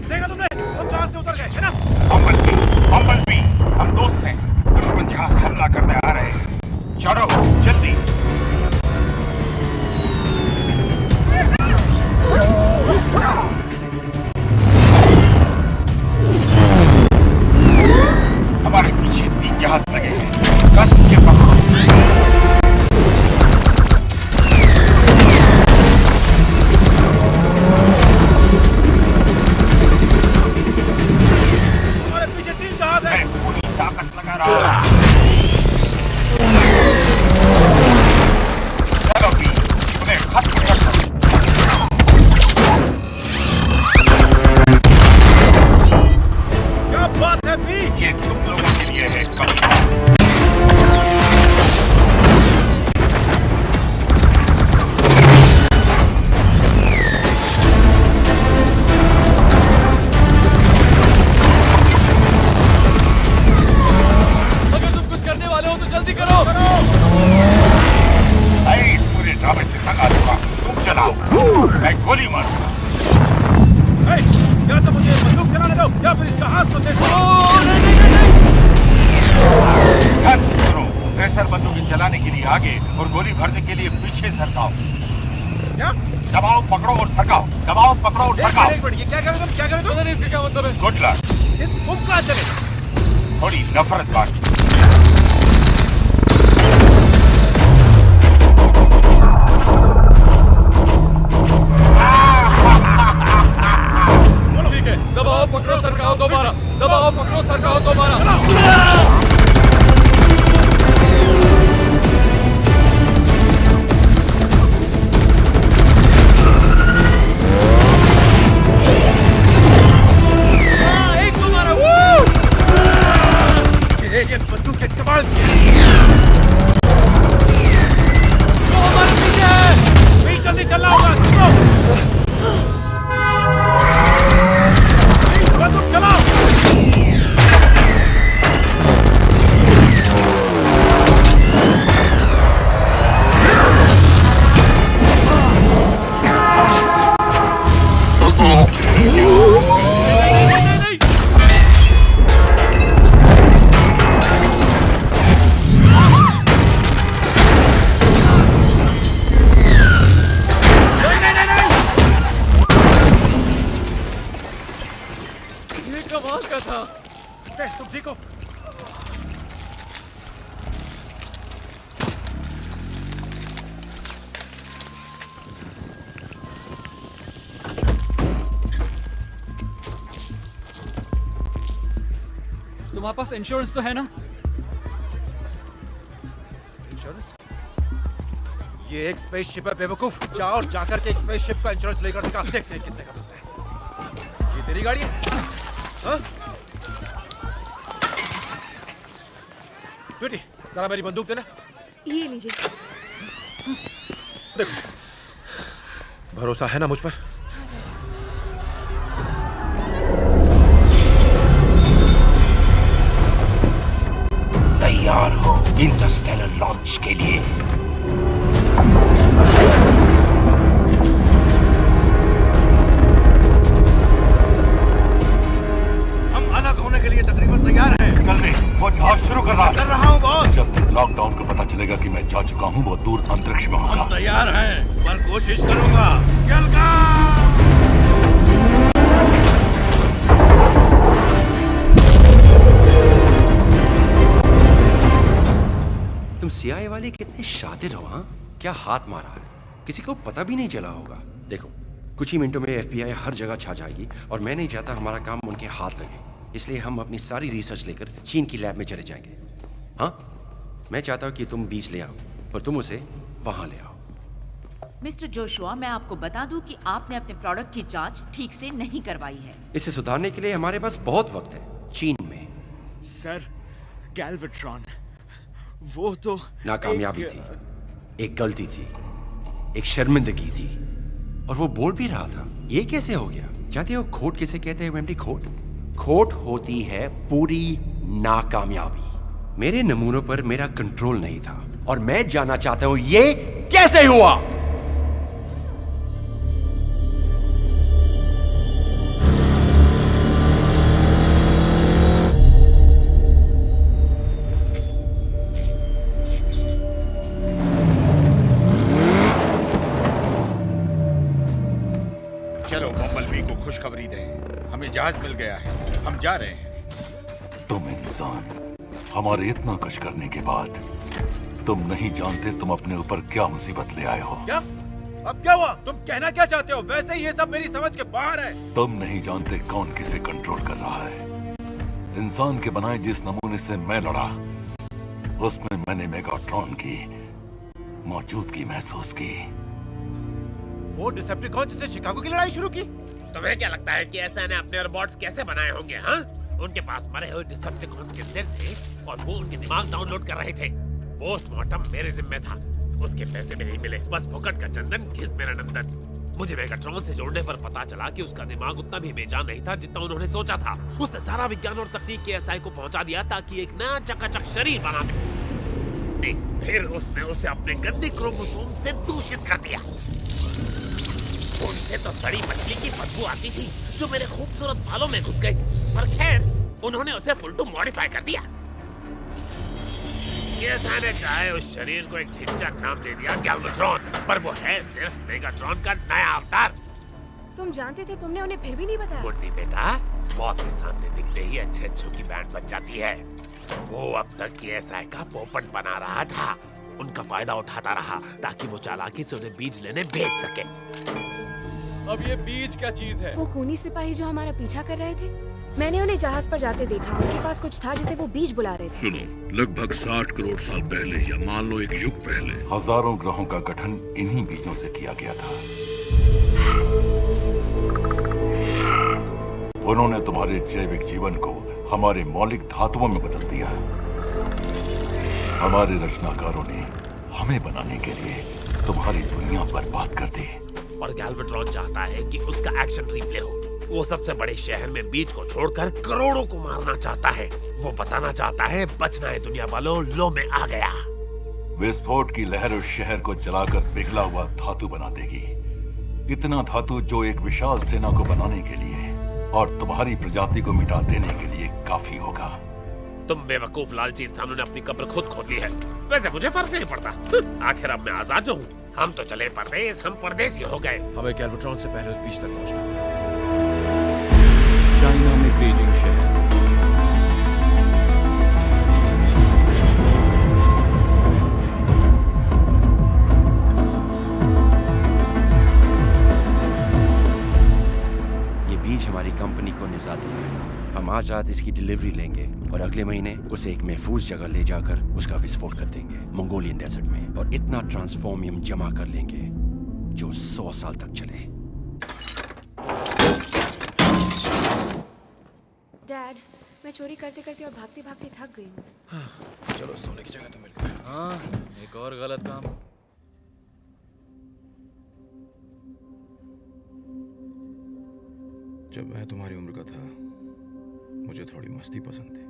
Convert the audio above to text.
देखा तुमने? हम जहाज से उतर गए, है ना? बम्बलबी, हम दोस्त हैं। दुश्मन जहाज हमला करने आ रहे हैं। चढ़ो, जल्दी। हमारे पीछे 3 जहाज लगे हैं। कस के पकड़ो। हमारे पीछे 3 जहाज हैं। मैं पूरी ताकत लगा रहा हूं। चलो भी, उन्हें खत्म कर दो। क्या बात है भी? ये तुम लोगों के लिए है कभी। अगर तुम कुछ करने वाले हो तो जल्दी करो। मैं इस पूरे ड्रामे से तंग आ चुका हूं। तुम चलाओ, मैं गोली मारूंगा। या तो मुझे बंदूक चलाने दो या फिर इस जहाज को देखो। ध्यान करो, प्रेशर बंदूक चलाने के लिए आगे और गोली भरने के लिए पीछे सरकाओ। क्या? दबाओ, पकड़ो और सरकाओ। दबाओ, पकड़ो और सरकाओ। एक मिनट, ये क्या कर रहे तुम? क्या कर रहे तुम? इसका क्या मतलब है? Good luck. तुम कहाँ चले? थोड़ी नफरत बांट। ठीक है, दबाओ, पकड़ो, सरकाओ दोबारा। दबाओ, पकड़ो, सरकाओ दोबारा। ये बंदूक के कमाल की है। तो हमारे पीछे है। भी जल्दी चलना होगा। बंदूक चलाओ। कमाल का था। तुम ठीक हो? तुम्हारे पास इंश्योरेंस तो है ना? इंश्योरेंस? ये एक स्पेसशिप है बेवकूफ। जाओ और जाकर के एक स्पेसशिप का इंश्योरेंस लेकर दिखा। देखते हैं कितने का मिलता है। ये तेरी गाड़ी है? हाँ? स्वीटी, जरा मेरी बंदूक देना। ये लीजिए। देखो, भरोसा है ना मुझ पर? तैयार हो इंटरस्टेलर लॉन्च के लिए। हम अलग होने के लिए तकरीबन तैयार हैं। जल्दी, वो जहाज शुरू कर रहा हूँ बॉस। जब लॉकडाउन को पता चलेगा कि मैं जा चुका हूँ, वो दूर अंतरिक्ष में होगा। हम तैयार हैं, पर कोशिश करूंगा। चलगा! तुम CIA वाले कितने शातिर हो। हाँ, क्या हाथ मारा है, किसी को पता भी नहीं चला होगा। देखो, कुछ ही मिनटों में FBI हर जगह छा जाएगी और मैं नहीं चाहता हमारा काम उनके हाथ लगे। इसलिए हम अपनी सारी रिसर्च लेकर चीन की लैब में चले जाएंगे। हाँ, मैं चाहता हूँ कि तुम बीज ले आओ और तुम उसे वहां ले आओ। मिस्टर जोशुआ, मैं आपको बता दूं कि आपने अपने प्रोडक्ट की जांच ठीक से नहीं करवाई है। इसे सुधारने के लिए हमारे पास बहुत वक्त है। चीन में सर, गैल्वेट्रॉन वो तो नाकामयाबी थी, एक गलती थी, एक शर्मिंदगी थी, और वो बोल भी रहा था। ये कैसे हो गया? जानते हो खोट किसे कहते हैं मेमरी? खोट होती है पूरी नाकामयाबी। मेरे नमूनों पर मेरा कंट्रोल नहीं था और मैं जानना चाहता हूं ये कैसे हुआ। खुशखबरी दें। हमें जहाज मिल गया है, हम जा रहे हैं। तुम इंसान, हमारे इतना कुछ करने के बाद तुम नहीं जानते तुम अपने ऊपर क्या मुसीबत ले आए हो। क्या? अब क्या हुआ? तुम कहना क्या चाहते हो? वैसे ही ये सब मेरी समझ के बाहर है। तुम नहीं जानते कौन किसे कंट्रोल कर रहा है। इंसान के बनाए जिस नमूने से मैं लड़ा, उसमें मैंने मेगाट्रॉन की मौजूदगी महसूस की। वो डिसेप्टिकॉन जिसने शिकागो की लड़ाई शुरू की? तुम्हें क्या लगता है कि ऐसा ने अपने रोबोट्स कैसे बनाए होंगे? हाँ, उनके पास मरे हुए डिसेप्टिकॉन्स के सिर थे और वो उनके दिमाग डाउनलोड कर रहे थे। पोस्टमार्टम मेरे जिम्मे था, उसके पैसे भी नहीं मिले, बस फुकट का चंदन घिस मेरा नंदन। मुझे मेगाट्रॉन से जोड़ने पर पता चला कि उसका दिमाग उतना भी बेजान नहीं था जितना उन्होंने सोचा था। उसने सारा विज्ञान और तकनीक के एसआई को पहुंचा दिया ताकि एक नया चकाचक शरीर बना दे। फिर उसने उसे अपने गंदे क्रोमोसोम से दूषित कर दिया। उनसे तो सड़ी मछली की बदबू आती थी जो मेरे खूबसूरत बालों में घुस गई, पर खैर उन्होंने उसे फुल टू मॉडिफाई कर दिया। कैसा ने चाहे उस शरीर को एक ढिंचैक नाम दे दिया गैल्वेट्रॉन, पर वो है सिर्फ मेगाट्रॉन का नया अवतार। तुम जानते थे, तुमने उन्हें फिर भी नहीं बताया? मुन्नी बेटा, मौत के सामने दिखते ही अच्छे अच्छों की बैंड बच जाती है। वो अब तक की एसआई का पोपट बना रहा था, उनका फायदा उठाता रहा ताकि वो चालाकी से उन्हें बीज लेने भेज सके। अब ये बीज क्या चीज है? वो खूनी सिपाही जो हमारा पीछा कर रहे थे, मैंने उन्हें जहाज पर जाते देखा। उनके पास कुछ था जिसे वो बीज बुला रहे थे। सुनो, लगभग 60 करोड़ साल पहले या मान लो एक युग पहले हजारों ग्रहों का गठन इन्हीं बीजों से किया गया था। उन्होंने तुम्हारे जैविक जीवन को हमारे मौलिक धातुओं में बदल दिया। हमारे रचनाकारों ने हमें बनाने के लिए तुम्हारी दुनिया बर्बाद कर दी। और गैल्वेट्रॉन चाहता है कि उसका एक्शन रिप्ले हो। वो सबसे बड़े शहर में बीच को छोड़कर करोड़ों को मारना चाहता है। वो बताना चाहता है बचना है दुनिया वालों, लो में आ गया। विस्फोट की लहर उस शहर को जलाकर पिघला हुआ धातु बना देगी। इतना धातु जो एक विशाल सेना को बनाने के लिए और तुम्हारी प्रजाति को मिटा देने के लिए काफी होगा। तुम बेवकूफ लालची इंसानों ने अपनी कब्र खुद खोद ली है। वैसे मुझे फर्क नहीं पड़ता, आखिर अब मैं आजाद जो हूँ। हम तो चले परदेश, हम परदेसी हो गए। हमें गैल्वेट्रॉन से पहले उस बीच तक पहुंचना है। चाइना में बीजिंग शहर। ये बीज हमारी कंपनी को निजात है। हम आज रात इसकी डिलीवरी लेंगे और अगले महीने उसे एक महफूज जगह ले जाकर उसका विस्फोट कर देंगे मंगोलियन डेजर्ट में, और इतना ट्रांसफॉर्मियम जमा कर लेंगे जो 100 साल तक चले। डैड, मैं चोरी करते करते और भागते भागते थक गई हूँ। चलो, सोने की जगह तो मिल गई। हाँ, एक और गलत काम। जब मैं तुम्हारी उम्र का था, मुझे थोड़ी मस्ती पसंद थी।